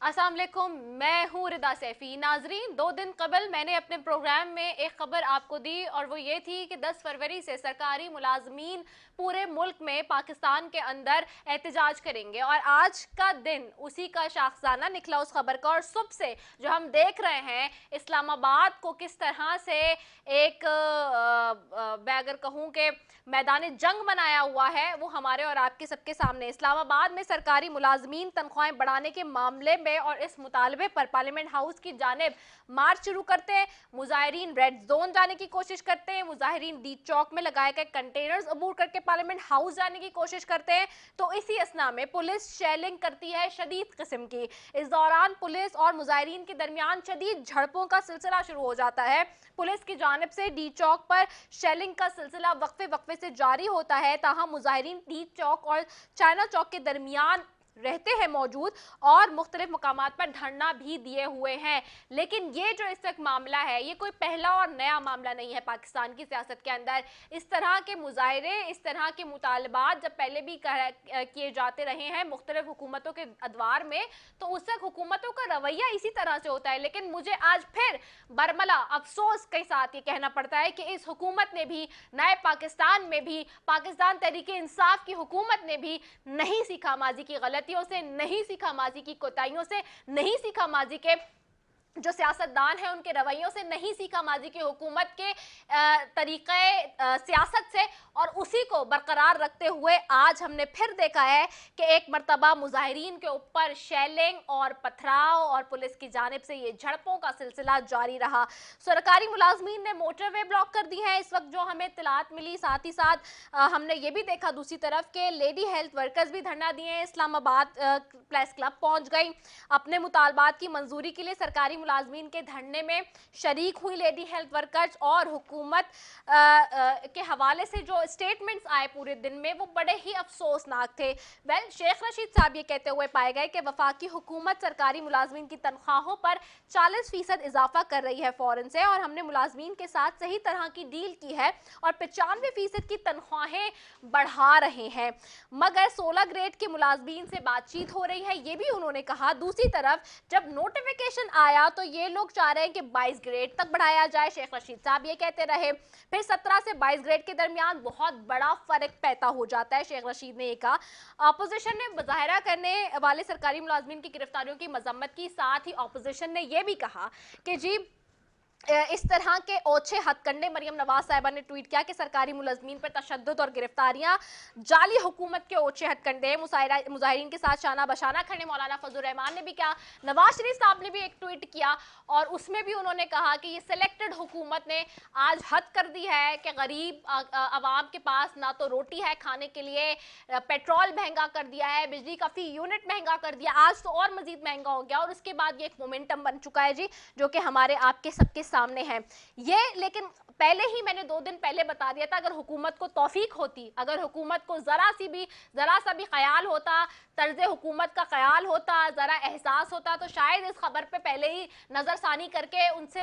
अस्सलाम वालेकुम, मैं हूँ रिदा सैफी। नाजरीन, 2 दिन कबल मैंने अपने प्रोग्राम में एक खबर आपको दी और वो ये थी कि 10 फरवरी से सरकारी मुलाजमीन पूरे मुल्क में पाकिस्तान के अंदर एहतजाज करेंगे और आज का दिन उसी का शाखसाना निकला उस खबर का। और सुबह से जो हम देख रहे हैं इस्लामाबाद को किस तरह से एक मैं अगर कहूँ कि मैदान जंग बनाया हुआ है, वो हमारे और आपके सबके सामने। इस्लामाबाद में सरकारी मुलाजमीन तनख्वाहें बढ़ाने के मामले में और इस मुतालबे पर पार्लियामेंट हाउस की जानिब मार्च शुरू करते हैं। मुजाहिरीन रेड जोन जाने की कोशिश करते हैं, मुजाहिरीन डी चौक में लगाए गए कंटेनर्स अबूर करके पार्लियामेंट हाउस जाने की कोशिश करते हैं। तो इसी असना में पुलिस शेलिंग करती है शदीद किस्म की। इस दौरान पुलिस और मुजाहिरीन के दरमियान शदीद झड़पों का सिलसिला शुरू हो जाता है। पुलिस की जानिब से डी चौक पर शेलिंग का सिलसिला वक्फे वक्फे से जारी होता है, ताहम मुजाहिरीन डी चौक और चाइना चौक के दरमियान रहते हैं मौजूद और मुख्तलिफ मकामात पर धरना भी दिए हुए हैं। लेकिन ये जो इस वक्त मामला है, ये कोई पहला और नया मामला नहीं है पाकिस्तान की सियासत के अंदर। इस तरह के मुजाहरे, इस तरह के मुतालबात जब पहले भी किए जाते रहे हैं मुख्तलिफ हुकूमतों के अदवार में, तो उस वक्त हुकूमतों का रवैया इसी तरह से होता है। लेकिन मुझे आज फिर बरमला अफसोस के साथ ये कहना पड़ता है कि इस हुकूमत ने भी, नए पाकिस्तान में भी, पाकिस्तान तहरीके इंसाफ की हुकूमत ने भी नहीं सीखा माजी की गलत से, नहीं सीखा माजी की कोताहियों से, नहीं सीखा माजी के जो सियासतदान है उनके रवैयों से, नहीं सीखा माजी की हुकूमत के तरीक़े सियासत से, और उसी को बरकरार रखते हुए आज हमने फिर देखा है कि एक मरतबा मुजाहिरीन के ऊपर शेलिंग और पथराव और पुलिस की जानिब से ये झड़पों का सिलसिला जारी रहा। सरकारी मुलाजमीन ने मोटरवे ब्लॉक कर दी है इस वक्त, जो हमें इत्तलात मिली। साथ ही साथ हमने ये भी देखा दूसरी तरफ के लेडी हेल्थ वर्कर्स भी धरना दिए हैं। इस्लामाबाद प्रेस क्लब पहुंच गई, अपने मुतालबात की मंजूरी के लिए सरकारी मुलाजमीन के धरने में शरीक हुई लेडी हेल्थ वर्कर्स। और हुकूमत के हवाले से जो स्टेटमेंट्स आए पूरे दिन में, वो बड़े ही अफसोसनाक थे। शेख रशीद साहब ये कहते हुए पाए गए कि वफाकी हुकूमत सरकारी मुलाजमीन की तनख्वाहों पर 40% इजाफा कर रही है फौरन से, और हमने मुलाजमीन के साथ सही तरह की डील की है और 95% की तनख्वाहें बढ़ा रहे हैं, मगर 16 ग्रेड के मुलाजमीन से बातचीत हो रही है, ये भी उन्होंने कहा। दूसरी तरफ जब नोटिफिकेशन आया तो ये लोग चाह रहे हैं कि 22 ग्रेड तक बढ़ाया जाए, शेख रशीद साहब ये कहते रहे। फिर 17 से 22 ग्रेड के दरमियान बहुत बड़ा फर्क पैदा हो जाता है, शेख रशीद ने कहा। अपोजिशन ने मुजाहरा करने वाले सरकारी मुलाजमीन की गिरफ्तारियों की मजम्मत की, साथ ही अपोजिशन ने यह भी कहा कि जी इस तरह के ओछे हथकंडे, मरियम नवाज साहिबा ने ट्वीट किया कि सरकारी मुलाजमीन पर तशद्दुद और गिरफ्तारियां जाली हुकूमत के ओछे हथकंडे। मुजाहिरीन के साथ शाना बशाना खड़े मौलाना फजल रहमान ने भी कहा, नवाज शरीफ साहब ने भी एक ट्वीट किया और उसमें भी उन्होंने कहा कि ये सिलेक्टेड हुकूमत ने आज हद कर दी है कि गरीब आवाम के पास ना तो रोटी है खाने के लिए, पेट्रोल महंगा कर दिया है, बिजली का फी यूनिट महंगा कर दिया, आज तो और मजीद महंगा हो गया। और उसके बाद ये एक मोमेंटम बन चुका है जी, जो कि हमारे आपके सबके सामने है ये। लेकिन पहले ही मैंने 2 दिन पहले बता दिया था, अगर हुकूमत को तौफीक होती, अगर हुकूमत को जरा सा भी ख्याल होता, तर्ज हुकूमत का ख्याल होता, जरा एहसास होता, तो शायद इस खबर पे पहले ही नजरसानी करके उनसे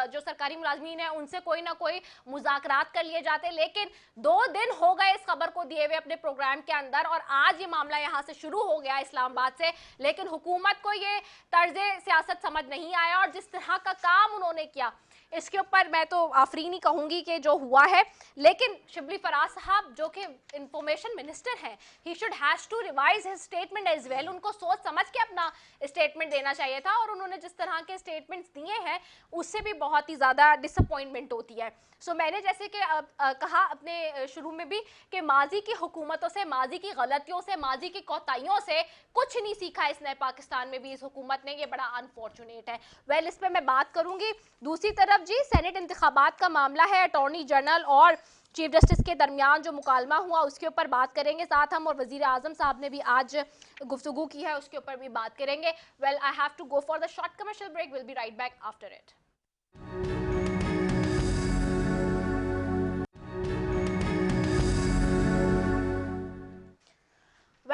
जो सरकारी मुलाजमीन है उनसे कोई ना कोई मुज़ाकरात कर लिए जाते। लेकिन 2 दिन हो गए इस खबर को दिए हुए अपने प्रोग्राम के अंदर, और आज ये मामला यहाँ से शुरू हो गया इस्लामाबाद से। लेकिन हुकूमत को ये तर्ज सियासत समझ नहीं आया और जिस तरह का काम उन्होंने किया, इसके ऊपर मैं तो आफरीनी कहूंगी कि जो हुआ है। लेकिन शिबली फराज साहब जो कि इंफॉर्मेशन मिनिस्टर हैं, he should has to revise his statement as well. उनको सोच समझ के अपना स्टेटमेंट देना चाहिए था, और उन्होंने जिस तरह के स्टेटमेंट्स दिए हैं उससे भी बहुत ही ज़्यादा डिसअपॉइंटमेंट होती है। सो मैंने जैसे कि कहा अपने शुरू में भी कि माजी की हुकूमतों से, माजी की गलतियों से, माजी की कोताहियों से कुछ नहीं सीखा इस नए पाकिस्तान में भी इस हुकूमत ने। ये बड़ा अनफॉर्चुनेट है। वेल, इस पर मैं बात करूंगी। दूसरी तरफ जी सेनेट इंतखाबात का मामला है, अटॉर्नी जनरल और चीफ जस्टिस के दरमियान जो मुकालमा हुआ उसके ऊपर बात करेंगे साथ हम, और वजीर आजम साहब ने भी आज गुफ्तगू की है उसके ऊपर भी बात करेंगे। Well, I have to go for the short commercial break, will be right back after it.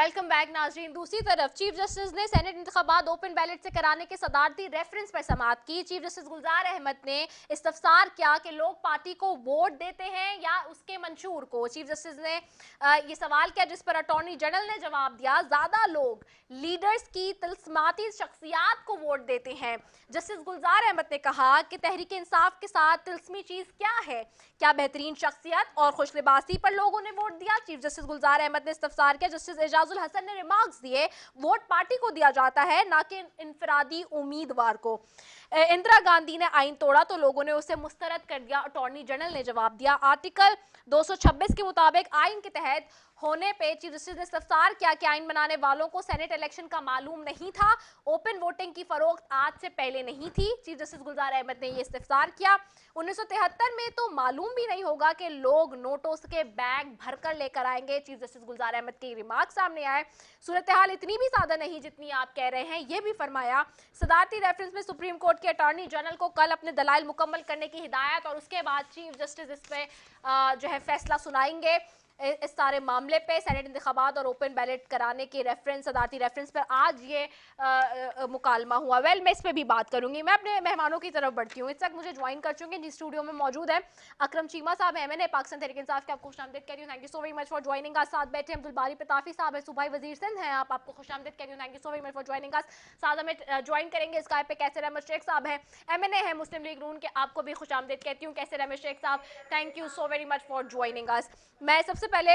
Welcome back नाजरीन। दूसरी तरफ चीफ जस्टिस ने सेनेट इंतखाबात ओपन बैलेट से कराने के सदारती रेफरेंस पर समाअत की। चीफ जस्टिस गुलजार अहमद ने इस्तफसार किया कि लोग पार्टी को वोट देते हैं या उसके मंशूर को। चीफ जस्टिस ने ये सवाल किया जिस पर अटॉर्नी जनरल ने जवाब दिया, ज्यादा लोग लीडर्स की तिल्स्माती शख्सियात को वोट देते हैं। जस्टिस गुलजार अहमद ने कहा कि तहरीक इंसाफ के साथ तिल्स्मी चीज क्या है? क्या बेहतरीन शख्सियत और खुश लिबासी पर लोगों ने वोट दिया? चीफ जस्टिस गुलजार अहमद ने इस्तफसार किया। जस्टिस एजाजुल हसन ने रिमार्क्स दिए, वोट पार्टी को दिया जाता है ना कि इनफरादी उम्मीदवार को। इंदिरा गांधी ने आइन तोड़ा तो लोगों ने उसे मुस्तरद कर दिया, अटॉर्नी जनरल ने जवाब दिया। आर्टिकल 226 के मुताबिक आइन के तहत होने पे चीफ जस्टिस ने इस्तफसार किया कि आइन बनाने वालों को सेनेट इलेक्शन का मालूम नहीं था, ओपन वोटिंग की फरोख्त आज से पहले नहीं थी। चीफ जस्टिस गुलजार अहमद ने यह इस्तफसार किया। 1973 में तो मालूम भी नहीं होगा कि लोग नोटों के बैग भरकर लेकर आएंगे। चीफ जस्टिस गुलजार अहमद के रिमार्क सामने आए। सूरत हाल इतनी भी सादा नहीं जितनी आप कह रहे हैं, यह भी फरमाया। सदारती रेफरेंस में सुप्रीम कोर्ट के अटॉर्नी जनरल को कल अपने दलाइल मुकम्मल करने की हिदायत, और उसके बाद चीफ जस्टिस इस पे जो है फैसला सुनाएंगे इस सारे मामले पे। सेनेट इंतखाबात और ओपन बैलेट कराने के रेफरेंस, सदारती रेफरेंस पर आज ये मुकालमा हुआ। वेल, मैं इस पे भी बात करूंगी। मैं अपने मेहमानों की तरफ बढ़ती हूँ। इस वक्त मुझे ज्वाइन कर चुके हैं, जिस स्टूडियो में मौजूद है अकरम चीमा साहब, MNA पाकिस्तान तहरीक इंसाफ के, आपको खुशामदीद कह रही हूँ। Thank you so very much for joining us. साथ बैठे अब्दुल बारी पताफी साहब है, सूबाई वजीर सिंध हैं, आपको खुशामदीद कह रही हूँ। Thank you so very much for joining us. साथ हमें ज्वाइन करेंगे स्काइप पे कैसर अहमद शेख साहब है, MNA है मुस्लिम लीग नून के, आपको भी खुशामदीद कहती हूँ कैसर अहमद शेख साहब। Thank you so very much for joining us. मैं सबसे पहले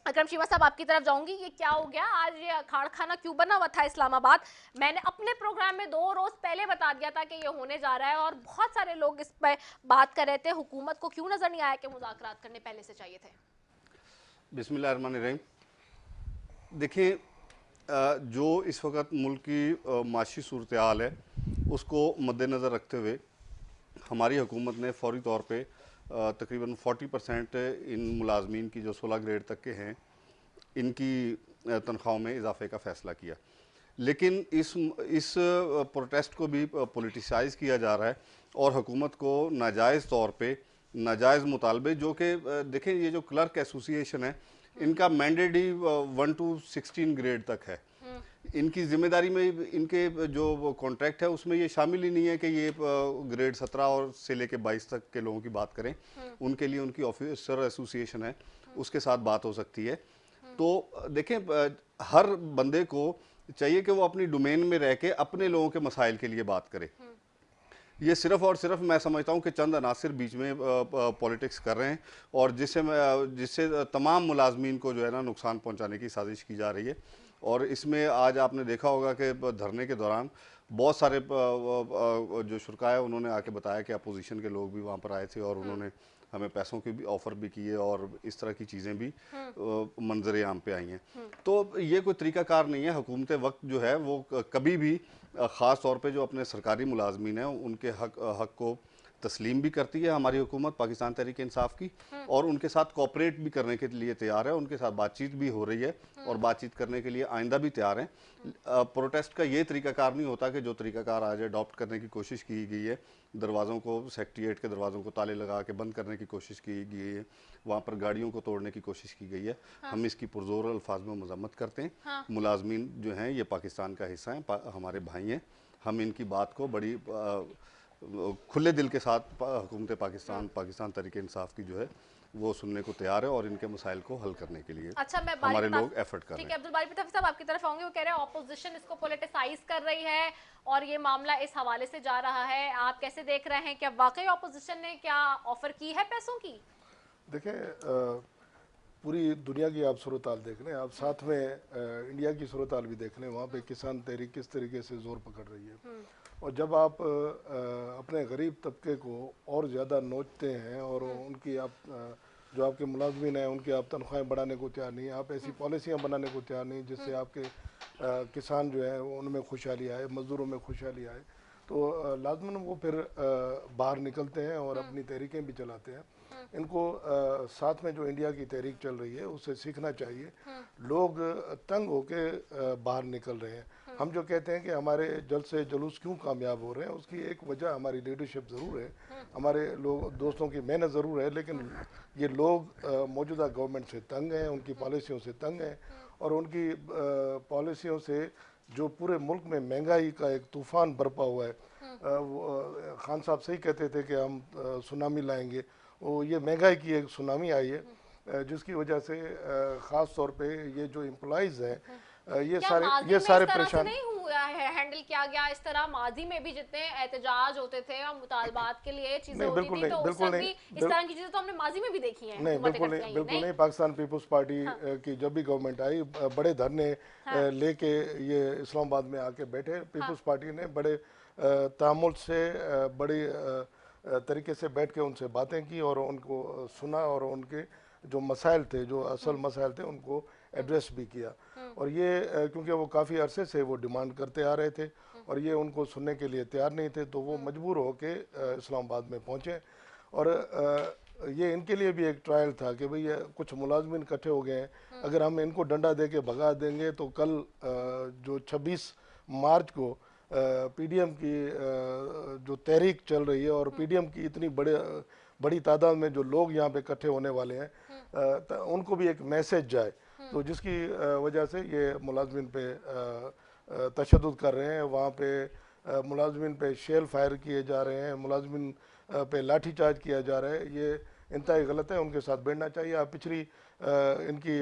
अकरम चीमा साहब आपकी तरफ जाऊंगी। ये क्या हो गया आज, ये अखाड़ खाना क्यों बना हुआ था इस्लामाबाद? मैंने अपने प्रोग्राम में 2 रोज पहले बता दिया था कि ये होने जा रहा है, और बहुत सारे लोग इस पर बात कर रहे थे। हुकूमत को क्यों नजर नहीं आया कि मुज़ाकरात करने पहले से चाहिए थे? बिस्मिल्लाहिर्रहमानिर्रहीम। देखिए, जो इस वक्त मुल्क की माशी सूरत हाल है उसको मद्देनज़र रखते हुए हमारी हुकूमत ने फौरी तौर पे तकरीबन 40% इन मुलाजमीन की जो 16 ग्रेड तक के हैं इनकी तनख्वाहों में इजाफे का फ़ैसला किया। लेकिन इस प्रोटेस्ट को भी पॉलिटिसाइज़ किया जा रहा है और हुकूमत को नाजायज़ तौर पे नाजायज़ मुतालबे, जो कि देखें ये जो क्लर्क एसोसिएशन है इनका मैंडेट ही 1 to 16 ग्रेड तक है। इनकी जिम्मेदारी में इनके जो कॉन्ट्रैक्ट है उसमें ये शामिल ही नहीं है कि ये ग्रेड 17 और से लेके 22 तक के लोगों की बात करें। उनके लिए उनकी ऑफिसर एसोसिएशन है, उसके साथ बात हो सकती है। तो देखें, हर बंदे को चाहिए कि वो अपनी डोमेन में रह के अपने लोगों के मसाइल के लिए बात करे। ये सिर्फ और सिर्फ मैं समझता हूँ कि चंद अनासिर बीच में पॉलिटिक्स कर रहे हैं और जिससे तमाम मुलाजमीन को जो है ना नुकसान पहुँचाने की साजिश की जा रही है। और इसमें आज आपने देखा होगा कि धरने के दौरान बहुत सारे जो शुरका है उन्होंने आके बताया कि अपोजिशन के लोग भी वहाँ पर आए थे और उन्होंने हमें पैसों के भी ऑफ़र भी किए और इस तरह की चीज़ें भी मंजर आम पे आई हैं। तो ये कोई तरीक़ाकार नहीं है। हुकूमत वक्त जो है वो कभी भी ख़ास तौर पे जो अपने सरकारी मुलाजमीन हैं उनके हक को तस्लीम भी करती है हमारी हुकूमत पाकिस्तान तहरीक इंसाफ की, और उनके साथ कोऑपरेट भी करने के लिए तैयार है। उनके साथ बातचीत भी हो रही है और बातचीत करने के लिए आइंदा भी तैयार हैं। प्रोटेस्ट का ये तरीकाकार नहीं होता कि जो तरीकाकार आज अडॉप्ट करने की कोशिश की गई है, दरवाज़ों को सेक्रेटेरिएट के दरवाज़ों को ताले लगा के बंद करने की कोशिश की गई है, वहाँ पर गाड़ियों को तोड़ने की कोशिश की गई है। हम इसकी पुरजोर अल्फाज में मजम्मत करते हैं। मुलाजमीन जो हैं ये पाकिस्तान का हिस्सा हैं, हमारे भाई हैं। हम इनकी बात को बड़ी खुले दिल के साथ हुकूमत पाकिस्तान तहरीक इंसाफ की जो है वो सुनने को तैयार है और इनके मसाइल को हल करने के लिए हमारे लोग एफर्ट कर रहे हैं। ठीक है, अब्दुल बारी पताफी साहब आपकी तरफ आऊंगे। वो कह रहे हैं ऑपोजिशन इसको पॉलिटिसाइज कर रही है और ये मामला इस हवाले से जा रहा है। आप कैसे देख रहे हैं? क्या वाकई ऑपोजिशन ने क्या ऑफर की है पैसों की? देखें, पूरी दुनिया की आप सूरत हाल देख रहे हैं, आप साथ में इंडिया की सूरत हाल भी देख रहे हैं। वहाँ पे किसान तहरीक किस तरीके से जोर पकड़ रही है, और जब आप अपने गरीब तबके को और ज़्यादा नोचते हैं और उनकी आप जो आपके मुलाजमीन हैं उनकी आप तनख्वाहें बढ़ाने को तैयार नहीं, आप ऐसी पॉलिसियाँ बनाने को तैयार नहीं जिससे आपके किसान जो है उनमें खुशहाली आए, मज़दूरों में खुशहाली आए, तो लाजमन वो फिर बाहर निकलते हैं और अपनी तहरीकें भी चलाते हैं। इनको साथ में जो इंडिया की तहरीक चल रही है उससे सीखना चाहिए। लोग तंग होके बाहर निकल रहे हैं। हम जो कहते हैं कि हमारे जल्द से जुलूस क्यों कामयाब हो रहे हैं, उसकी एक वजह हमारी लीडरशिप ज़रूर है, हमारे लोग दोस्तों की मेहनत ज़रूर है, लेकिन ये लोग मौजूदा गवर्नमेंट से तंग हैं, उनकी पॉलिसियों से तंग हैं, और उनकी पॉलिसियों से जो पूरे मुल्क में महंगाई का एक तूफान बरपा हुआ है। खान साहब सही कहते थे कि हम सुनामी लाएंगे, वो ये महंगाई की एक सुनामी आई है, जिसकी वजह से ख़ास तौर पे ये जो एम्प्लॉइज़ हैं, ये क्या सारे माजी ये में सारे इस तरह से परेशान। नहीं हुआ है, हैंडल किया गया इस तरह? माजी में भी जितने एहतजाज होते थे और मुतालबात के लिए चीजें नहीं, होती बिल्कुल थी, नहीं, तो उस बिल्कुल वक्त नहीं, भी इस तरह की चीजें तो हमने माजी में भी देखी हैं, नहीं, हुकूमतें बिल्कुल करती नहीं, आई हैं, बिल्कुल नहीं? नहीं। पाकिस्तान पीपल्स पार्टी की जब भी गवर्नमेंट आई, बड़े धरने लेके ये इस्लामाबाद में आके बैठे। पीपल्स पार्टी ने बड़े तामुल से बड़ी तरीके से बैठ के उनसे बातें की और उनको सुना, और उनके जो मसाइल थे, जो असल मसाइल थे, उनको एड्रेस भी किया। और ये क्योंकि वो काफ़ी अरसे से वो डिमांड करते आ रहे थे और ये उनको सुनने के लिए तैयार नहीं थे, तो वो मजबूर होके इस्लामाबाद में पहुँचे। और ये इनके लिए भी एक ट्रायल था कि भाई ये कुछ मुलाजमिन इकट्ठे हो गए हैं, अगर हम इनको डंडा दे के भगा देंगे तो कल जो 26 मार्च को पीडीएम की जो तहरीक चल रही है, और पीडीएम की इतनी बड़ी तादाद में जो लोग यहाँ पे इकट्ठे होने वाले हैं, उनको भी एक मैसेज जाए, तो जिसकी वजह से ये मुलाजमिन पे तशद्दुद कर रहे हैं। वहाँ पे मुलाजमिन पे शेल फायर किए जा रहे हैं, मुलाजमिन पे लाठीचार्ज किया जा रहा है। ये इंतहाई गलत है, उनके साथ बैठना चाहिए। आप पिछली इनकी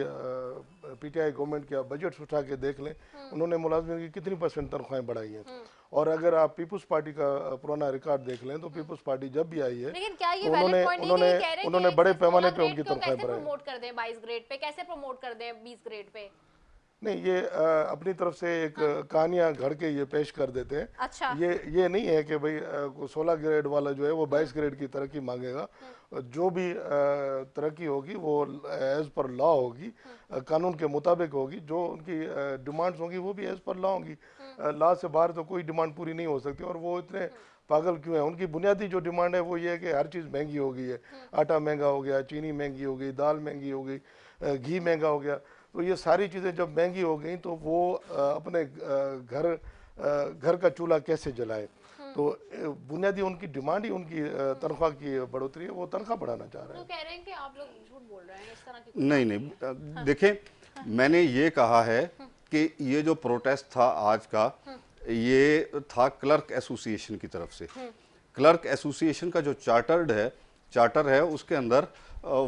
पीटीआई गवर्नमेंट के बजट उठा के देख लें, उन्होंने मुलाजमिन की कितनी % तनख्वाहें बढ़ाई हैं। और अगर आप पीपल्स पार्टी का पुराना रिकॉर्ड देख लें, तो पीपल्स पार्टी जब भी आई है, लेकिन क्या ये तो वैलिड पॉइंट नहीं है कि कह रहे हैं उन्होंने कि बड़े पैमाने 16 पे उनकी ग्रेड को तनख्वाहें कैसे बढ़ाई। प्रमोट कर दें 22 ग्रेड पे, कैसे प्रमोट कर दें 20 ग्रेड पे? नहीं, ये अपनी तरफ से एक कहानियां घड़ के ये पेश कर देते हैं। अच्छा। ये नहीं है कि भाई 16 ग्रेड वाला जो है वो 22 ग्रेड की तरक्की मांगेगा। जो भी तरक्की होगी वो एज पर लॉ होगी, कानून के मुताबिक होगी। जो उनकी डिमांड्स होंगी वो भी एज पर लॉ होंगी। लॉ से बाहर तो कोई डिमांड पूरी नहीं हो सकती। और वो इतने पागल क्यों है? उनकी बुनियादी जो डिमांड है वो ये है कि हर चीज़ महंगी हो गई है। आटा महंगा हो गया, चीनी महंगी हो गई, दाल महंगी हो गई, घी महंगा हो गया। तो ये सारी चीज़ें जब महंगी हो गई तो वो अपने घर का चूल्हा कैसे जलाए? तो बुनियादी उनकी डिमांड ही उनकी तनख्वाह की बढ़ोतरी है। वो तनख्वाह बढ़ाना चाह रहे तो हैं। कह रहे हैं कि आप लोग झूठ बोल रहे हैं, इस तरह की नहीं नहीं, देखें, मैंने ये कहा है कि ये जो प्रोटेस्ट था आज का, ये था क्लर्क एसोसिएशन की तरफ से। क्लर्क एसोसिएशन का जो चार्टर है उसके अंदर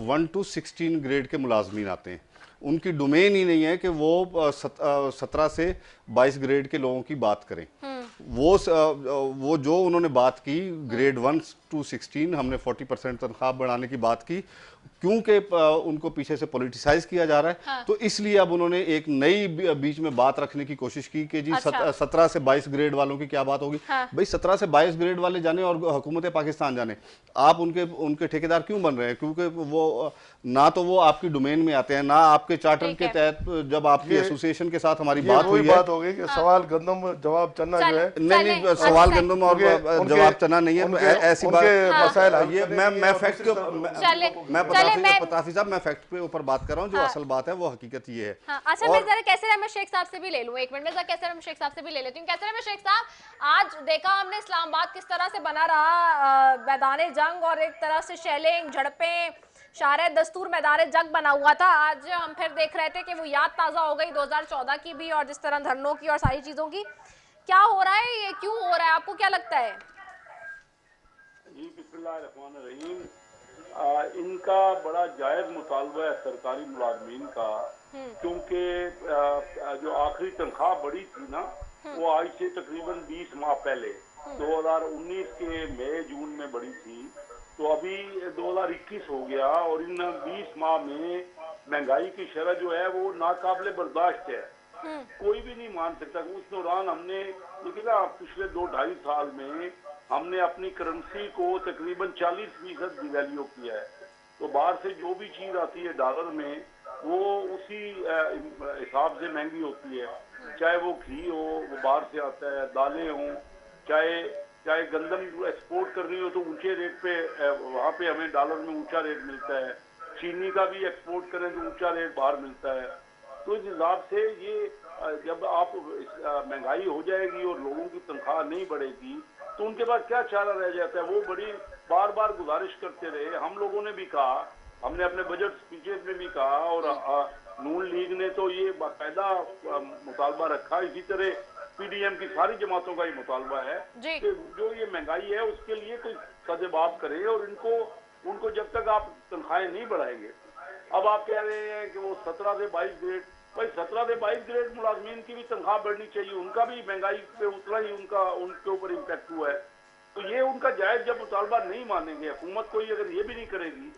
1 to 16 ग्रेड के मुलाजमीन आते हैं। उनकी डोमेन ही नहीं है कि वो 17 से 22 ग्रेड के लोगों की बात करें। वो जो उन्होंने बात की ग्रेड 1 to 16, हमने 40% तनख्वाह बढ़ाने की बात की, क्योंकि उनको पीछे से पॉलिटिसाइज किया जा रहा है। हाँ। तो इसलिए अब उन्होंने एक नई बीच में बात रखने की कोशिश की कि जी अच्छा। 17 से 22 ग्रेड वालों की क्या बात होगी। हाँ। भाई 17 से 22 ग्रेड वाले जाने और हुकूमत पाकिस्तान जाने, आप उनके ठेकेदार क्यों बन रहे हैं? क्योंकि वो ना तो वो आपकी डोमेन में आते हैं, ना आपके चार्टर ठीक के है। तहत जब आपकी एसोसिएशन के साथ हमारी ये बात वही हुई है। बात हो गई कि सवाल गंदम जवाब चन्ना जो है। नहीं, सवाल गंदम और जवाब चना नहीं है। ऐसी बात, मसाइल ये मैं फैक्ट पताफी साहब, मैं फैक्ट पे ऊपर बात कर रहा हूँ। जो असल बात है वो हकीकत ये है। हाँ, अच्छा, मैं जरा कैसर अहमद शेख साहब से भी ले लूं, 1 मिनट में जरा कैसर अहमद शेख साहब से भी ले लेती हूँ। कैसर अहमद शेख साहब, आज देखा हमने इस्लामाबाद किस तरह से बना रहा मैदान जंग, और एक तरह से शेलिंग, झड़पें, शारे दस्तूर मैदान जंग बना हुआ था। आज हम फिर देख रहे थे कि वो याद ताज़ा हो गई 2014 की भी, और जिस तरह धरनों की और सारी चीज़ों की। क्या हो रहा है, ये क्यों हो रहा है, आपको क्या लगता है? जी, बिस्मिल्लाहिर्रहमानिर्रहीम। इनका बड़ा जायज़ मुतालबा है सरकारी मुलाजमीन का, क्योंकि जो आखिरी तनख्वाह बढ़ी थी ना, वो आज से तकरीबन 20 माह पहले 2019 के मई जून में बढ़ी थी। तो अभी 2021 हो गया और इन 20 माह में महंगाई की शरह जो है वो नाकाबिले बर्दाश्त है। कोई भी नहीं मान सकता। उस दौरान हमने देखिए ना, पिछले 2-2.5 साल में हमने अपनी करेंसी को तकरीबन 40% डिवैल्यू किया है। तो बाहर से जो भी चीज़ आती है डॉलर में, वो उसी हिसाब से महंगी होती है। चाहे वो घी हो, वो बाहर से आता है, दालें हों, चाहे गंदम एक्सपोर्ट करनी हो तो ऊंचे रेट पे वहाँ पे हमें डॉलर में ऊंचा रेट मिलता है। चीनी का भी एक्सपोर्ट करें तो ऊंचा रेट बाहर मिलता है। तो इस हिसाब से ये जब आप महंगाई हो जाएगी और लोगों की तनख्वाह नहीं बढ़ेगी तो उनके पास क्या चारा रह जाता है। वो बड़ी बार बार गुजारिश करते रहे, हम लोगों ने भी कहा, हमने अपने बजट स्पीचेस में भी कहा, और नून लीग ने तो ये बाकायदा मुतालबा रखा, इसी तरह पीडीएम की सारी जमातों का ये मुतालबा है कि जो ये महंगाई है उसके लिए कोई सदेबाब करे, और उनको जब तक आप तनख्वाहें नहीं बढ़ाएंगे। अब आप कह रहे हैं कि वो 17 से 22 ग्रेड, भाई 17 से 22 ग्रेड मुलाजमीन की भी तनख्वाह बढ़नी चाहिए, उनका भी महंगाई पे उतना ही उनके ऊपर इम्पैक्ट हुआ है। तो ये उनका जायज जब मुतालबा नहीं मानेंगे, हुकूमत कोई अगर ये भी नहीं करेगी।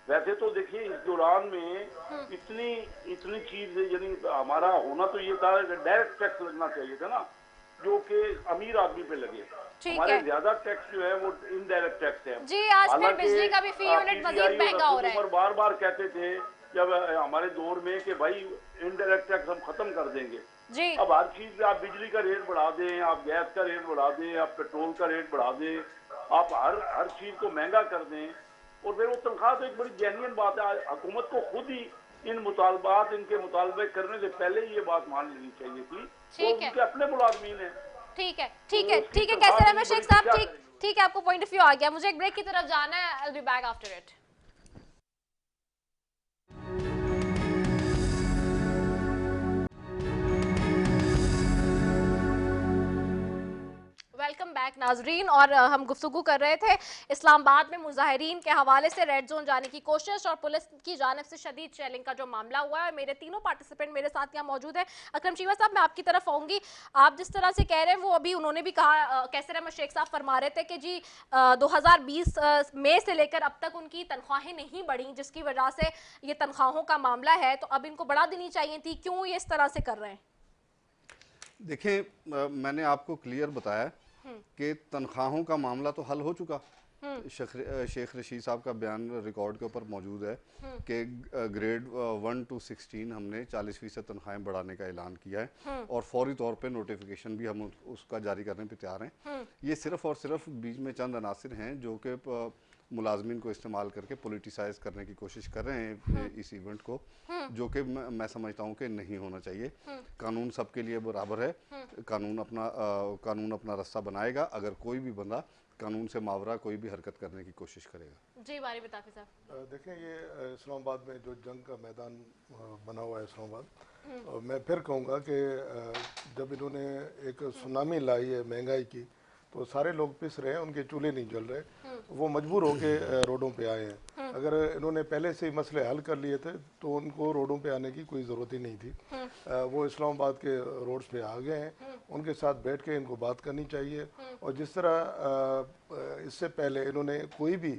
वैसे तो देखिए इस दौरान में इतनी चीज, यानी हमारा होना तो ये था डायरेक्ट टैक्स लगना चाहिए था ना, जो कि अमीर आदमी पे लगे। हमारे ज्यादा टैक्स जो है वो इनडायरेक्ट टैक्स है जी। आज फिर बिजली का भी फी यूनिट मजीद महंगा हो रहा है। बार बार कहते थे जब हमारे दौर में कि भाई इनडायरेक्ट टैक्स हम खत्म कर देंगे जी। अब हर चीज आप बिजली का रेट बढ़ा दें, आप गैस का रेट बढ़ा दें, आप पेट्रोल का रेट बढ़ा दें, आप हर चीज को महंगा कर दें, और फिर वो तनख्वाह तो एक बड़ी जेन्युइन बात है। हुकूमत को खुद ही इनके मुतालबे करने से पहले ही ये बात मान लेनी चाहिए थी। तो उनके अपने मुलाजमीन है। ठीक है कैसर अहमद शेख साहब, ठीक है, आपको पॉइंट ऑफ व्यू आ गया। मुझे एक ब्रेक की तरफ जाना है। I will be back after it. Welcome back नाजरीन, और हम गुफ्तगू कर रहे थे इस्लामाबाद में मुजाहिरीन के हवाले से रेड जोन जाने की कोशिश और पुलिस की जानिब से शदीद शेलिंग का जो मामला हुआ है। मेरे तीनों पार्टिसिपेंट मेरे साथ यहाँ मौजूद है। अकरम चीमा साहब, मैं आपकी तरफ आऊँगी। आप जिस तरह से कह रहे हैं वो अभी उन्होंने भी कहा, कैसर अहमद शेख साहब फरमा रहे थे कि जी 2020 मई से लेकर अब तक उनकी तनख्वाहें नहीं बढ़ी, जिसकी वजह से ये तनख्वाहों का मामला है। तो अब इनको बढ़ा देनी चाहिए थी, क्यों ये इस तरह से कर रहे हैं? देखिए, मैंने आपको क्लियर बताया कि तनख्वाहों का मामला तो हल हो चुका। शेख रशीद साहब का बयान रिकॉर्ड के ऊपर मौजूद है कि ग्रेड 1 to 16 हमने 40% तनख्वाहें बढ़ाने का ऐलान किया है, और फौरी तौर पे नोटिफिकेशन भी हम उसका जारी करने पे तैयार हैं। ये सिर्फ और सिर्फ बीच में चंद अनासिर हैं जो कि मुलाजमीन को इस्तेमाल करके पोलिटिसाइज करने की कोशिश कर रहे हैं इस इवेंट को, जो कि मैं समझता हूँ कि नहीं होना चाहिए। कानून सबके लिए बराबर है, कानून अपना रास्ता बनाएगा। अगर कोई भी बंदा कानून से मावरा कोई भी हरकत करने की कोशिश करेगा। जी बारी बताफी साहब। देखें, ये इस्लामाबाद में जो जंग का मैदान बना हुआ है इस्लामाबाद, मैं फिर कहूँगा कि जब इन्होंने एक सुनामी लाई है महंगाई की, तो सारे लोग पिस रहे हैं, उनके चूल्हे नहीं जल रहे, वो मजबूर होके रोडों पे आए हैं। अगर इन्होंने पहले से ही मसले हल कर लिए थे तो उनको रोडों पे आने की कोई ज़रूरत ही नहीं थी। वो इस्लामाबाद के रोड्स पे आ गए हैं, उनके साथ बैठ के इनको बात करनी चाहिए। और जिस तरह इससे पहले इन्होंने कोई भी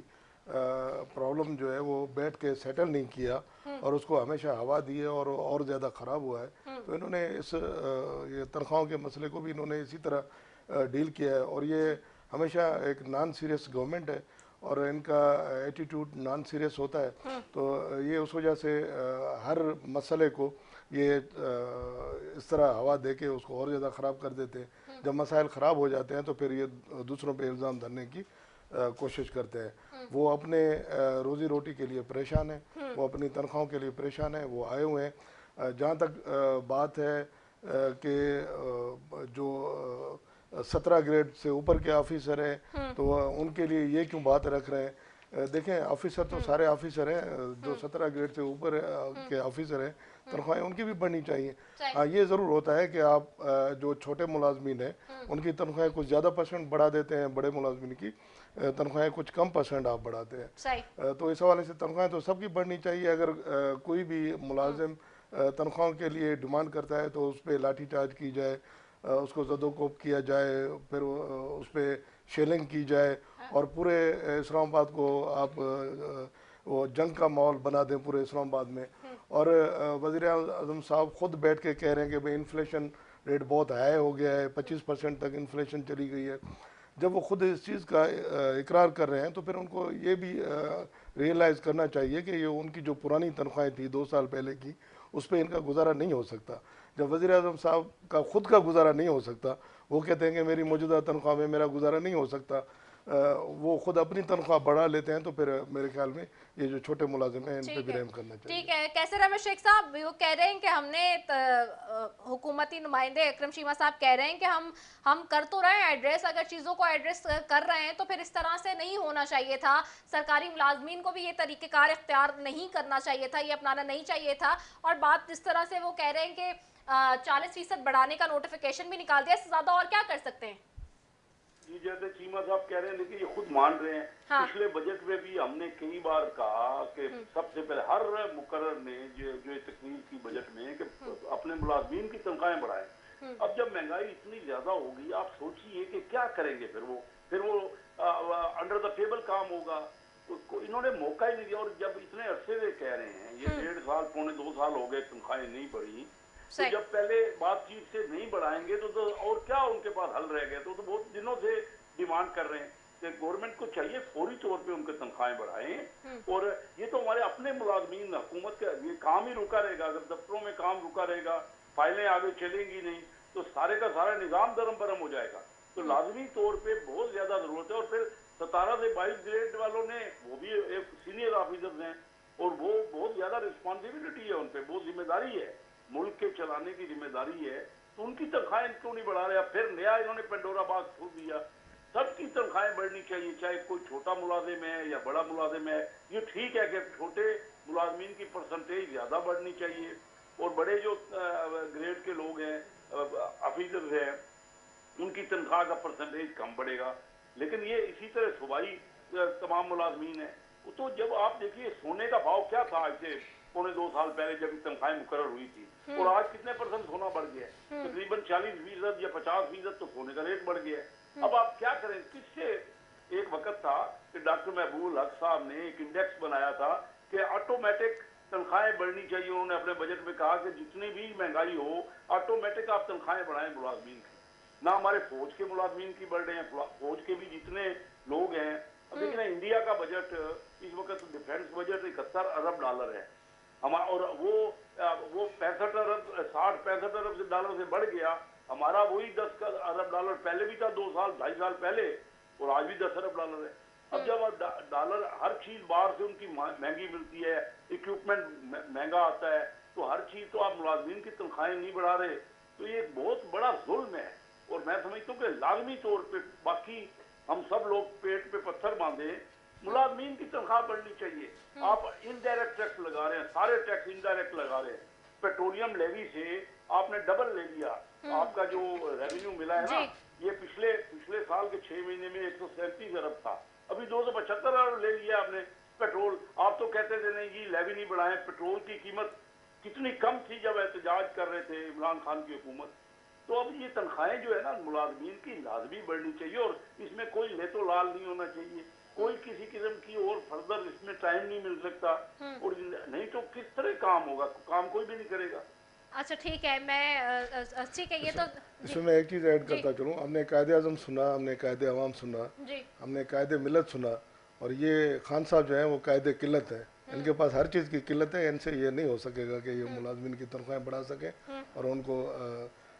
प्रॉब्लम जो है वो बैठ के सेटल नहीं किया और उसको हमेशा हवा दी है और ज़्यादा ख़राब हुआ है, तो इन्होंने ये तनख्वाहों के मसले को भी इन्होंने इसी तरह डील किया है। और ये हमेशा एक नॉन सीरियस गवर्नमेंट है और इनका एटीट्यूड नॉन सीरियस होता है, तो ये उस वजह से हर मसले को ये इस तरह हवा दे के उसको और ज़्यादा ख़राब कर देते हैं। जब मसाइल ख़राब हो जाते हैं तो फिर ये दूसरों पे इल्ज़ाम धरने की कोशिश करते हैं। वो अपने रोज़ी रोटी के लिए परेशान है, वो अपनी तनख्वाहों के लिए परेशान है, वो आए हुए हैं। जहाँ तक बात है कि जो 17 ग्रेड से ऊपर के ऑफिसर हैं तो उनके लिए ये क्यों बात रख रहे हैं? देखें, ऑफिसर तो सारे ऑफिसर हैं, जो 17 ग्रेड से ऊपर के ऑफिसर हैं तनख्वाहें उनकी भी बढ़नी चाहिए। हाँ, ये ज़रूर होता है कि आप जो छोटे मुलाजमीन हैं उनकी तनख्वाहें कुछ ज़्यादा % बढ़ा देते हैं, बड़े मुलाजमीन की तनख्वाहें कुछ कम % आप बढ़ाते हैं। तो इस हवाले से तनख्वाहें तो सबकी बढ़नी चाहिए। अगर कोई भी मुलाजिम तनख्वाहों के लिए डिमांड करता है तो उस पर लाठीचार्ज की जाए, उसको ज़दोकोब किया जाए, फिर उस पर शेलिंग की जाए और पूरे इस्लामाबाद को आप वो जंग का माहौल बना दें पूरे इस्लामाबाद में। और वज़ीर आज़म साहब खुद बैठ के कह रहे हैं कि भाई इन्फ्लेशन रेट बहुत हाई हो गया है, 25% तक इन्फ्लेशन चली गई है। जब वो खुद इस चीज़ का इकरार कर रहे हैं तो फिर उनको ये भी रियलाइज़ करना चाहिए कि ये उनकी जो पुरानी तनख्वाहें थी 2 साल पहले की, उस पर इनका गुजारा नहीं हो सकता। जब वज़ीर आज़म साहब का खुद का गुजारा नहीं हो सकता, वो कहते हैं कि मेरी मौजूदा तनख्वाह में मेरा गुजारा नहीं हो सकता, वो खुद अपनी तनख्वाह बढ़ा लेते हैं, तो फिर मेरे ख्याल में ये जो छोटे मुलाजिम हैं इन पे भी रहम करना चाहिए। ठीक है, कैसे रमेश शेख साहब वो कह रहे हैं कि हमने हुकूमती नुमाइंदे अकरम चीमा साहब कह रहे हैं कि हम कर तो रहे हैं एड्रेस, अगर चीज़ों को एड्रेस कर रहे हैं तो फिर इस तरह से नहीं होना चाहिए था, सरकारी मुलाजमीन को भी ये तरीक़ेकार इख्तियार नहीं करना चाहिए था, ये अपनाना नहीं चाहिए था। और बात जिस तरह से वो कह रहे हैं कि 40% बढ़ाने का नोटिफिकेशन भी निकाल दिया, इससे ज़्यादा और क्या कर सकते हैं? जी, जैसे चीमा साहब कह रहे हैं, लेकिन ये खुद मान रहे हैं। हाँ। पिछले बजट में भी हमने कई बार कहा कि सबसे पहले हर मुकर्रर ने जो तकनीक की बजट में कि अपने मुलाजमीन की तनख्वाहें बढ़ाएं। अब जब महंगाई इतनी ज्यादा होगी, आप सोचिए कि क्या करेंगे फिर वो अंडर द टेबल काम होगा, तो इन्होंने मौका ही नहीं दिया। और जब इतने अरसे से कह रहे हैं, ये 1.5 साल पौने 2 साल हो गए तनख्वाहें नहीं बढ़ी, तो जब पहले बातचीत से नहीं बढ़ाएंगे तो और क्या उनके पास हल रह गया। तो बहुत दिनों से डिमांड कर रहे हैं कि गवर्नमेंट को चाहिए फौरी तौर पे उनके तनख्वाहें बढ़ाएं। और ये तो हमारे अपने मुलाजमीन, हुकूमत का ये काम ही रुका रहेगा। अगर दफ्तरों में काम रुका रहेगा, फाइलें आगे चलेंगी नहीं, तो सारे का सारा निजाम दरम बरम हो जाएगा। तो लाजमी तौर पे बहुत ज्यादा जरूरत है। और फिर 17 से 22 ग्रेड वालों ने, वो भी एक सीनियर ऑफिसर हैं, और वो बहुत ज्यादा रिस्पॉन्सिबिलिटी है उन पर, बहुत जिम्मेदारी है, मुल्क के चलाने की जिम्मेदारी है। तो उनकी तनख्वाहें क्यों नहीं बढ़ा रहे? फिर नया इन्होंने पेंडोरा बॉक्स खोल दिया। सबकी तनख्वाहें बढ़नी चाहिए, चाहे कोई छोटा मुलाजिम है या बड़ा मुलाजिम है। ये ठीक है कि छोटे मुलाजमीन की परसेंटेज ज्यादा बढ़नी चाहिए, और बड़े जो ग्रेड के लोग हैं, ऑफिसर हैं, उनकी तनख्वाह का परसेंटेज कम बढ़ेगा। लेकिन ये इसी तरह सूबाई तमाम मुलाजमीन है। तो जब आप देखिए सोने का भाव क्या था आज से पौने 2 साल पहले जब तनख्वाहें मुकर्रर हुई थी, और आज कितने % सोना बढ़ गया है? तकरीबन 40% या 50% तो सोने का रेट बढ़ गया है। अब आप क्या करें? किससे? एक वक्त था कि डॉक्टर महबूब हक साहब ने एक इंडेक्स बनाया था कि ऑटोमेटिक तनख्वाहें बढ़नी चाहिए। उन्होंने अपने बजट में कहा कि जितनी भी महंगाई हो, ऑटोमेटिक आप तनख्वाहें बढ़ाएं मुलाजमीन की। ना हमारे फौज के मुलाजमीन की बढ़ रहे हैं, फौज के भी जितने लोग हैं। अब देखिए इंडिया का बजट इस वक्त डिफेंस बजट $71 अरब है हमारा, और वो 65 अरब $65 से बढ़ गया। हमारा वही $10 अरब पहले भी था 2 साल 2.5 साल पहले, और आज भी $10 अरब है। अब जब डॉलर, हर चीज बाहर से उनकी महंगी मिलती है, इक्विपमेंट महंगा आता है, तो हर चीज तो आप मुलाजमीन की तनख्वाहें नहीं बढ़ा रहे, तो ये बहुत बड़ा जुल्म है। और मैं समझता हूँ कि लाजमी तौर पे, बाकी हम सब लोग पेट पे पत्थर बांधे, मुलाजमीन की तनख्वाह बढ़नी चाहिए। आप इनडायरेक्ट टैक्स लगा रहे हैं, सारे टैक्स इनडायरेक्ट लगा रहे हैं। पेट्रोलियम लेवी से आपने डबल ले लिया, आपका जो रेवेन्यू मिला है ना, ये पिछले साल के 6 महीने में 137 अरब था, अभी 275 अरब ले लिया आपने। पेट्रोल, आप तो कहते थे नहीं जी लेवी नहीं बढ़ाएं। पेट्रोल की कीमत कितनी कम थी जब एहतजाज कर रहे थे इमरान खान की हुकूमत। तो अब ये तनख्वाहें जो है ना मुलाजमीन की लाजमी बढ़नी चाहिए, और इसमें कोई लेतो लाल नहीं होना चाहिए, कोई किसी किस्म की और फर्दर इसमें टाइम नहीं मिल सकता। और नहीं तो किस तरह काम होगा? काम कोई भी नहीं करेगा। अच्छा ठीक है, मैं ठीक है, ये तो इसमें मैं एक चीज़ ऐड करता चलूँ। हमने कायदे आज़म सुना, हमने कायदे अवाम सुना, हमने कायदे मिलत सुना, और ये खान साहब जो हैं वो कायदे किल्लत है। इनके पास हर चीज़ की किल्लत है। इनसे ये नहीं हो सकेगा कि ये मुलाजमीन की तनख्वाहें बढ़ा सकें और उनको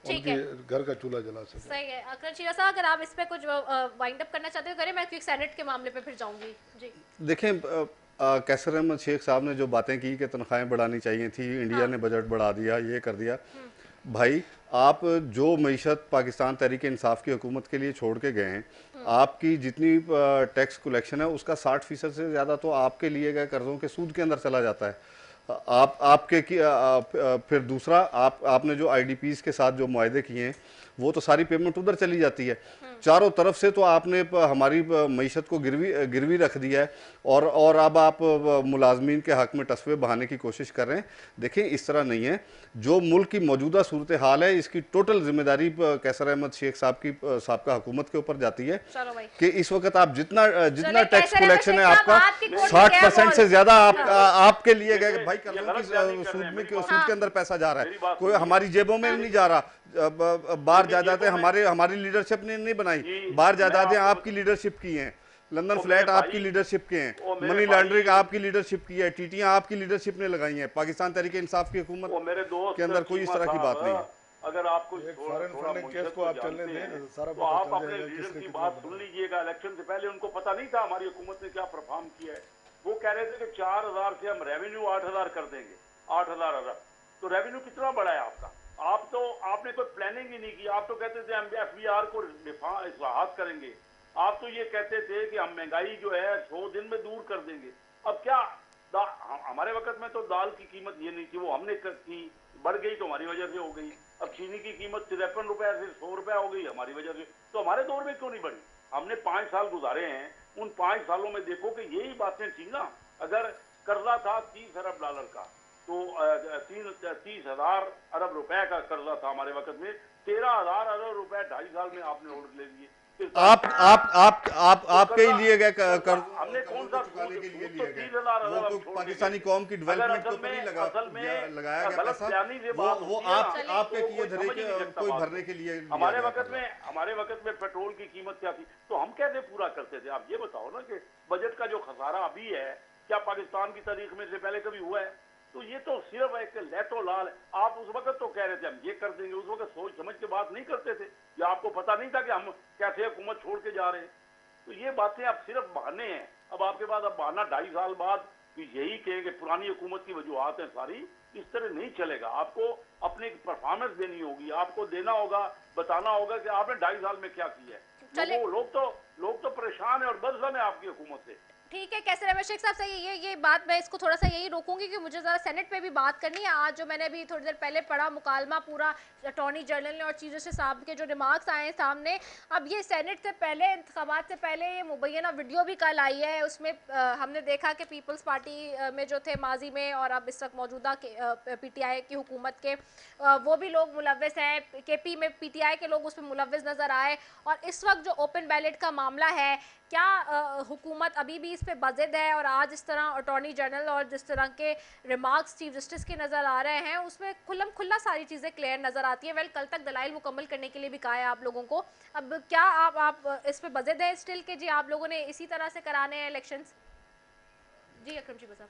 उनके घर का चूल्हा जला सके। सही है। अकरम चीमा साहब, अगर आप इस पे कुछ वाइंड अप करना चाहते हो करें, मैं क्योंकि सेनेट के मामले पे फिर जाऊंगी। जी देखें, कैसर अहमद शेख साहब ने जो बातें की कि तनख्वाहें बढ़ानी चाहिए थी, इंडिया ने बजट बढ़ा दिया, ये कर दिया। भाई आप जो मईशत पाकिस्तान तहरीक इंसाफ की हुकूमत के लिए छोड़ के गए हैं, आपकी जितनी टैक्स कलेक्शन है उसका 60% से ज़्यादा तो आपके लिए गए कर्ज़ों के सूद के अंदर चला जाता है। फिर दूसरा, आपने जो IDPs के साथ जो मुआहदे किए हैं वो तो सारी पेमेंट उधर चली जाती है। चारों तरफ से तो आपने हमारी मईशत को गिरवी रख दिया है, और अब आप मुलाजमीन के हक में टसवे बहाने की कोशिश कर रहे हैं। देखिए इस तरह नहीं है। जो मुल्क की मौजूदा सूरत हाल है, इसकी टोटल जिम्मेदारी कैसर अहमद शेख साहब की साबका हुकूमत के ऊपर जाती है कि इस वक्त आप जितना टैक्स कलेक्शन है आपका 60% से ज्यादा आपके लिए गए। भाई सूद के अंदर पैसा जा रहा है, कोई हमारी जेबों में नहीं जा रहा। बाहर जायदादें हमारी लीडरशिप ने नहीं बनाई, बाहर जायदादें आपकी लीडरशिप की हैं, लंदन फ्लैट आपकी लीडरशिप के हैं, मनी लॉन्ड्रिंग आपकी लीडरशिप की है, टीटियां आपकी लीडरशिप ने लगाई हैं। पाकिस्तान तहरीक इंसाफ की हुकूमत के अंदर कोई इस तरह की बात नहीं है। अगर आपको एक थोड़ा फॉरेन थोड़ा फंडिंग केस मुद्दत को आप चलने जानते दें, हैं सारा तो पता आप चल अपने जाएगा लीडर किसने की कितना बात दिया। सुन लीजिएगा। इलेक्शन से पहले उनको पता नहीं था हमारी हुकूमत ने क्या परफॉर्म किया है। वो कह रहे थे कि 4000 से हम रेवेन्यू 8000 कर देंगे, 8000 अरब। तो रेवेन्यू कितना बड़ा है आपका? आपने कोई प्लानिंग ही नहीं की। आप तो कहते थे हम FBR को इस्लाहात करेंगे। आप तो ये कहते थे कि हम महंगाई जो है 100 दिन में दूर कर देंगे। अब क्या हमारे वक्त में तो दाल की कीमत ये नहीं थी, वो हमने की, बढ़ गई तो हमारी वजह से हो गई। अब चीनी की कीमत 53 रुपए से 100 रुपए हो गई हमारी वजह से। तो हमारे दौर में क्यों नहीं बढ़ी? हमने 5 साल गुजारे हैं, उन 5 सालों में देखो कि यही बातें थी ना। अगर कर्जा था 30 अरब डॉलर का, तो 30,000 अरब रुपए का कर्जा था हमारे वक्त में। 13,000 अरब रुपए 2.5 साल में आपने होल्ड ले लिए। आपके ही लिए गए हमने कौन सा चुकाने के लिए तो लिए गए 30,000 वो अरब तो छोड़ पाकिस्तानी कौम की डेवलपमेंट के ऊपर नहीं लगाया गया पैसा। वो आपके किए धरे के कोई भरने के लिए हमारे वक्त में पेट्रोल की कीमत क्या थी? तो हम कैसे पूरा करते थे? आप ये बताओ ना कि बजट का जो खसारा अभी है, क्या पाकिस्तान की तारीख में से पहले कभी हुआ है? तो ये तो सिर्फ एक लेटो लाल है। आप उस वक्त तो कह रहे थे हम ये कर देंगे, उस वक्त सोच समझ के बात नहीं करते थे, या आपको पता नहीं था कि हम कैसे हुकूमत छोड़ के जा रहे हैं? तो ये बातें अब सिर्फ बहाने हैं। अब आपके पास अब बहाना 2.5 साल बाद यही कहेंगे पुरानी हुकूमत की वजूहत है सारी। इस तरह नहीं चलेगा। आपको अपनी परफॉर्मेंस देनी होगी, आपको देना होगा, बताना होगा कि आपने 2.5 साल में क्या किया है। लोग तो परेशान है और बदजन है आपकी हुकूमत से। ठीक है, कैसे रमेश शेख साहब से ये बात मैं इसको थोड़ा सा यही रोकूंगी कि मुझे ज़रा सेनेट पे भी बात करनी है। आज जो मैंने अभी थोड़ी देर पहले पढ़ा मुकालमा पूरा अटॉर्नी जनरल ने और चीफ जस्टिस साहब के जो रिमार्क्स आए हैं सामने, अब ये सेनेट से पहले इंतखाबात से पहले ये मुबैना वीडियो भी कल आई है। उसमें हमने देखा कि पीपल्स पार्टी में जो थे माजी में और अब इस वक्त मौजूदा PTI की हुकूमत के वो भी लोग मुलव्वस हैं, KP में PTI के लोग उसमें मुलव्वस नज़र आए। और इस वक्त जो ओपन बैलेट का मामला है, क्या हुकूमत अभी भी इस पे बज़िद है? और आज इस तरह अटॉर्नी जनरल और जिस तरह के रिमार्क्स चीफ जस्टिस के नज़र आ रहे हैं, उसमें खुल्लम खुल्ला सारी चीज़ें क्लियर नज़र आती है। वेल, कल तक दलाइल मुकम्मल करने के लिए भी कहा है आप लोगों को। अब क्या आप इस पे बज़िद है स्टिल के जी आप लोगों ने इसी तरह से कराने हैं इलेक्शंस? जी अकरम जी साहब।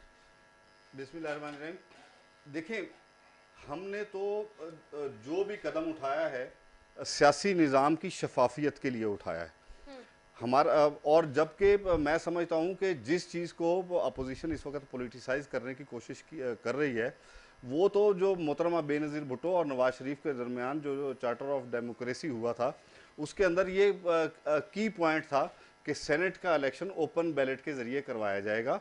बिस्मिल्लाहिर्रहमानिर्रहीम। देखिए, हमने तो जो भी कदम उठाया है सियासी निज़ाम की शफाफियत के लिए उठाया है हमारा। और जबकि मैं समझता हूँ कि जिस चीज़ को अपोजिशन इस वक्त पॉलिटिसाइज करने की कोशिश कर रही है, वो तो जो मोहतरमा बेनज़ीर भुट्टो और नवाज शरीफ के दरमियान जो चार्टर ऑफ डेमोक्रेसी हुआ था, उसके अंदर ये की पॉइंट था कि सेनेट का इलेक्शन ओपन बैलेट के ज़रिए करवाया जाएगा,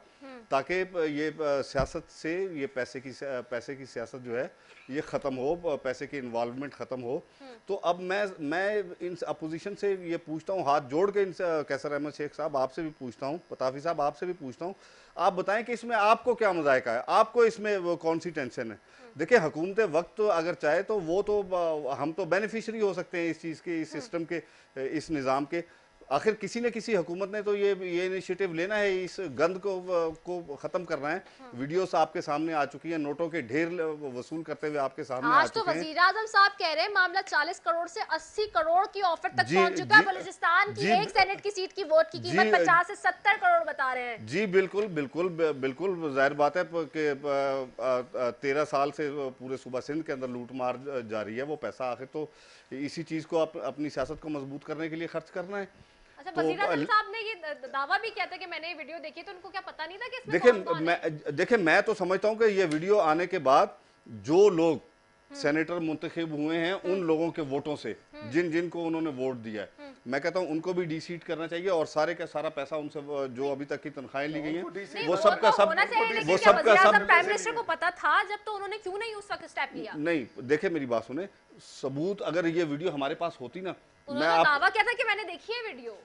ताकि ये सियासत से ये पैसे की सियासत जो है ये ख़त्म हो, पैसे की इन्वॉल्वमेंट ख़त्म हो। तो अब मैं इन अपोजिशन से ये पूछता हूँ, हाथ जोड़ के इनसे, कैसर अहमद शेख साहब आपसे भी पूछता हूँ, पताफी साहब आपसे भी पूछता हूँ, आप बताएं कि इसमें आपको क्या मज़ायका है, आपको इसमें वो कौन सी टेंशन है? देखिए, हुकूमत वक्त तो अगर चाहे तो वो तो हम तो बेनिफिशरी हो सकते हैं इस चीज़ के, इस सिस्टम के, इस निज़ाम के। आखिर किसी न किसी हुकूमत ने तो ये इनिशिएटिव लेना है, इस गंद को ख़त्म करना है। वीडियोस आपके सामने आ चुकी है, नोटों के ढेर वसूल करते हुए आपके सामने आ आज तो चुके हैं। वजीर आजम साहब कह रहे हैं मामला 40 करोड़ से 80 करोड़ की ऑफर तक पहुंच चुका है। बलूचिस्तान की एक सेनेट की सीट की वोट की कीमत 50 से 70 करोड़ बता रहे हैं। जी बिल्कुल बिल्कुल बिल्कुल जाहिर बात है कि 13 साल से पूरे सूबा सिंध के अंदर लूट मार जारी है। वो पैसा आखिर तो इसी चीज़ को अपनी सियासत को मजबूत करने के लिए खर्च करना है। अच्छा, वज़ीर आज़म साहब ने ये दावा भी किया था कि मैंने ये वीडियो देखी, तो उनको क्या पता नहीं था कि इसमें कौन है? देखिए, मैं तो समझता हूँ कि ये वीडियो आने के बाद जो लोग सेनेटर मुंतखब हुए हैं, उन लोगों के वोटों से, जिन को उन्होंने वोट दिया है, मैं कहता हूँ उनको भी डीसीट करना चाहिए और सारे का सारा पैसा उनसे जो अभी तक की तनख्वाहें ली गई हैं वो सबका सब प्राइम मिनिस्टर को पता था जब, तो उन्होंने क्यों नहीं उस वक्त स्टेप लिया? नहीं, देखिए मेरी बात सुने, सबूत अगर ये वीडियो हमारे पास होती ना, मैं दावा क्या था कि मैंने देखी है वीडियो।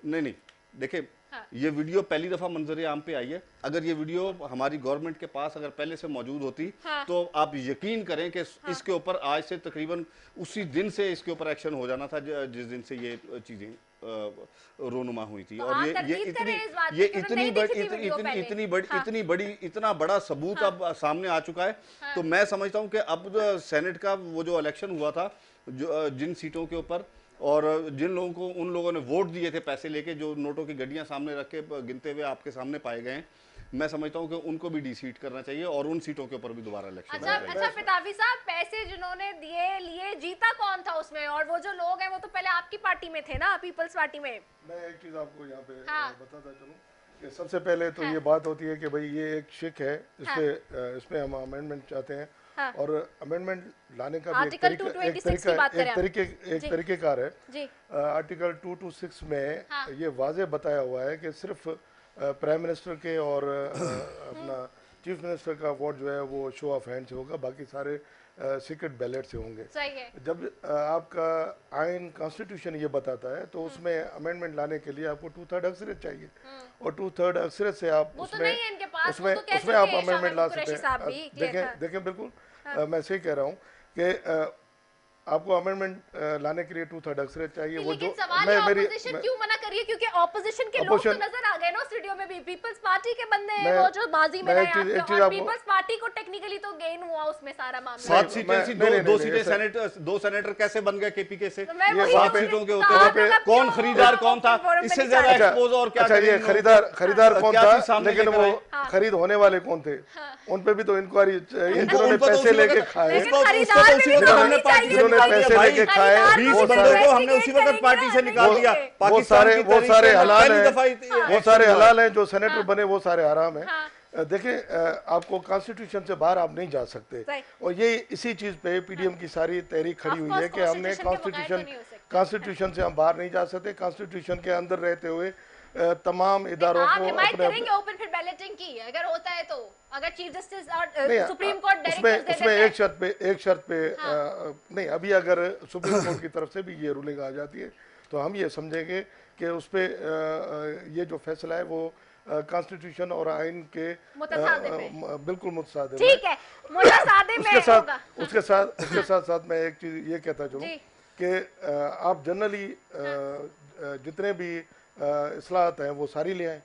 नहीं, देखिए, ये वीडियो पहली दफा मंजर आम पे आई है। अगर ये वीडियो हमारी गवर्नमेंट के पास अगर पहले से मौजूद होती, तो आप यकीन करें कि इसके ऊपर आज से तकरीबन उसी दिन से इसके ऊपर एक्शन हो जाना था जिस दिन से ये चीजें रोनुमा हुई थी। और इतना बड़ा सबूत अब सामने आ चुका है। तो मैं समझता हूँ कि अब सेनेट का वो जो इलेक्शन हुआ था, जो जिन सीटों के ऊपर और जिन लोगों को उन लोगों ने वोट दिए थे पैसे लेके, जो नोटों की गड्डियां सामने रख के गिनते हुए आपके सामने पाए गए हैं, मैं समझता हूँ कि उनको भी डिसीट करना चाहिए और उन सीटों के ऊपर भी दोबारा इलेक्शन अच्छा पितावी साहब, पैसे जिन्होंने दिए लिए जीता कौन था उसमें? और वो जो लोग हैं वो तो पहले आपकी पार्टी में थे ना, पीपल्स पार्टी में। मैं एक चीज़ आपको यहाँ पे हाँ। बताता चलूँ कि सबसे पहले तो ये बात होती है कि भाई ये एक शिक है, इसमें हम अमेंडमेंट चाहते हैं। और अमेंडमेंट लाने का भी एक तरीकेकार है जी। आर्टिकल 226 में ये वाजे बताया हुआ है कि सिर्फ प्राइम मिनिस्टर के और अपना चीफ मिनिस्टर का वोट जो है वो शो ऑफ हैंड से होगा, बाकी सारे सीक्रेट बैलेट से होंगे। सही है। जब आपका आइन कॉन्स्टिट्यूशन ये बताता है तो उसमें अमेंडमेंट लाने के लिए आपको 2/3 अक्सरियत चाहिए और 2/3 अक्सरियत से आप उसमें आप अमेंडमेंट ला सकते हैं। देखें बिल्कुल मैं सही कह रहा हूँ कि आपको अमेंडमेंट लाने के लिए 2/3 अक्सरियत चाहिए। वो जो ऑपोजिशन क्यों मना करिए? क्योंकि ऑपोजिशन के लोग तो नजर आ गए ना स्टूडियो में भी, पीपल्स पार्टी के बंदे हैं वो जो बाजी में रहे, और पीपल्स पार्टी को टेक्निकली तो गेन हुआ उसमें सारा मामला। 7 सीटें थी, 2 सीटें सेनेटर, 2 सेनेटर कैसे बन गए केपीके से? 7 सीटों के होते हैं। कौन खरीदार कौन था? इससे ज्यादा एक्सपोज और क्या? अच्छा ये खरीदार कौन था, लेकिन वो खरीद होने वाले कौन थे? उन पे भी तो इंक्वायरी, जिन्होंने पैसे लेके खाए, जिन्होंने पैसे लेके खाए, 20 बंदों को हमने उसी वक्त पार्टी से निकाल दिया। वो सारे हलाल हैं जो सेनेटर बने, वो सारे हराम हैं। देखिए आपको कॉन्स्टिट्यूशन से बाहर आप नहीं जा सकते, और ये इसी चीज पे पीडीएम की सारी तहरीक खड़ी हुई है कि हमने कॉन्स्टिट्यूशन से हम बाहर नहीं जा सकते। कॉन्स्टिट्यूशन के अंदर रहते हुए तमाम इदारों को करेंगे ओपन फिर बैलेटिंग की अगर होता है तो, अगर चीफ जस्टिस और सुप्रीम कोर्ट उसमें एक शर्त पे नहीं, अभी अगर सुप्रीम कोर्ट की तरफ से भी ये रूलिंग आ जाती है तो हम ये समझेंगे कि उस पे ये जो फैसला है वो कॉन्स्टिट्यूशन और आइन के बिल्कुल मुतसादिम है। ठीक है, उसके साथ मैं एक चीज ये कहता चलूं कि आप जनरली जितने भी इस्लाहत हैं वो सारी ले आए,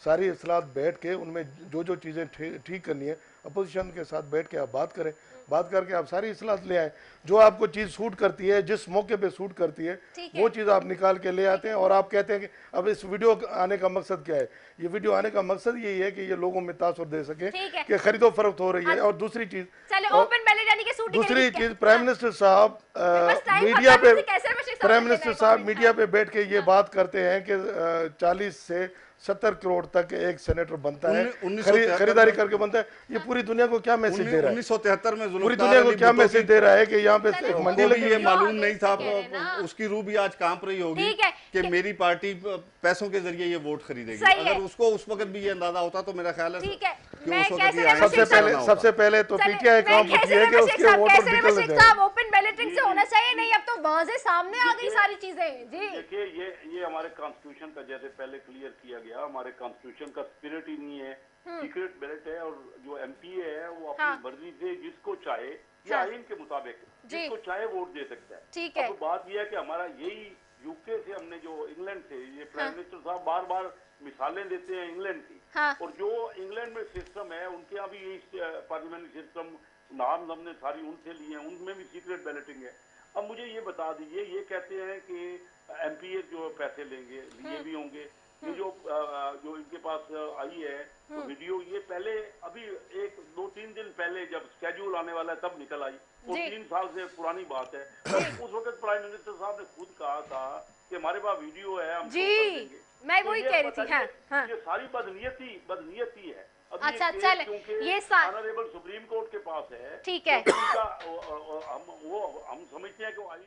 सारी इस्लाहत बैठ के उनमें जो चीज़ें ठीक करनी है अपोजिशन के साथ बैठ के आप बात करें, बात करके आप सारी इस्लाहत ले आए। जो आपको चीज़ सूट करती है, जिस मौके पे सूट करती है, वो चीज़ आप निकाल के ले आते हैं। और आप कहते हैं कि अब इस वीडियो आने का मकसद क्या है? ये वीडियो आने का मकसद यही है कि ये लोगों में तासुर दे सके कि खरीदो फरोख्त हो रही है। और दूसरी चीज़ प्राइम मिनिस्टर साहब मीडिया पे बैठ के ये बात करते हैं कि 40 से 70 करोड़ तक एक सेनेटर बनता है, खरीदारी करके बनता है। ये पूरी दुनिया को क्या मैसेज दे रहा है? 1973 में पूरी दुनिया को क्या मैसेज दे रहा है कि यहाँ पे एक मंडी लगी? ये मालूम नहीं था, उसकी रूह भी आज कांप रही होगी कि मेरी पार्टी पैसों के जरिए ये वोट खरीदेगी। अगर उसको उस वक्त भी ये अंदाजा होता तो मेरा ख्याल है सबसे पहले तो पीटीआई काम होती है कि उसके वोटर निकल जाए। ओपन बैलेटिंग से होना चाहिए, नहीं अब तो वाज़े सामने आ गई सारी चीजें जी। देखिए ये हमारे कॉन्स्टिट्यूशन का जैसे पहले क्लियर किया गया, हमारे कॉन्स्टिट्यूशन का स्पिरिट ही नहीं है, सीक्रेट बैलेट है। और जो एमपीए है वो अपनी मर्जी से जिसको चाहे, ये आइन के मुताबिक जिसको चाहे वोट दे सकता है। ठीक है, अब बात यह है कि हमारा यही यूके से हमने जो इंग्लैंड से ये प्राइम मिनिस्टर साहब बार बार मिसालें देते हैं इंग्लैंड की, और जो इंग्लैंड में सिस्टम है उनके यहाँ भी यही पार्लियामेंट्री सिस्टम नॉर्म्स हमने सारी उनसे लिए हैं, उनमें भी सीक्रेट बैलेटिंग है। अब मुझे ये बता दीजिए, ये कहते हैं कि एमपीए जो पैसे लेंगे, लिए भी होंगे, ये जो इनके पास आई है तो वीडियो, ये पहले अभी 1-2-3 दिन पहले जब स्केड्यूल आने वाला है तब निकल आई, वो 3 साल से पुरानी बात है। उस वक्त प्राइम मिनिस्टर साहब ने खुद कहा था कि हमारे पास वीडियो है, हम जी मैं वही कह रही थी। हाँ। ये सारी बदनीयती है। अच्छा चल, ये ऑनरेबल सुप्रीम कोर्ट के पास है, ठीक है, हम समझते हैं कि वो आई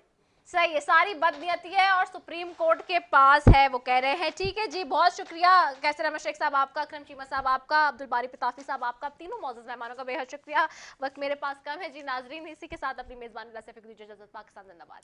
सही है, सारी बदनीयती है और सुप्रीम कोर्ट के पास है, वो कह रहे हैं। ठीक है जी, बहुत शुक्रिया कैसर अहमद शेख साहब आपका, अकरम चीमा साहब आपका, अब्दुल बारी पिताफी साहब आपका, तीनों मौजूद मेहमानों का बेहद शुक्रिया। वक्त मेरे पास कम है जी नाजरीन, इसी के साथ अपनी मेजबान पाकिस्तान जिंदाबाद।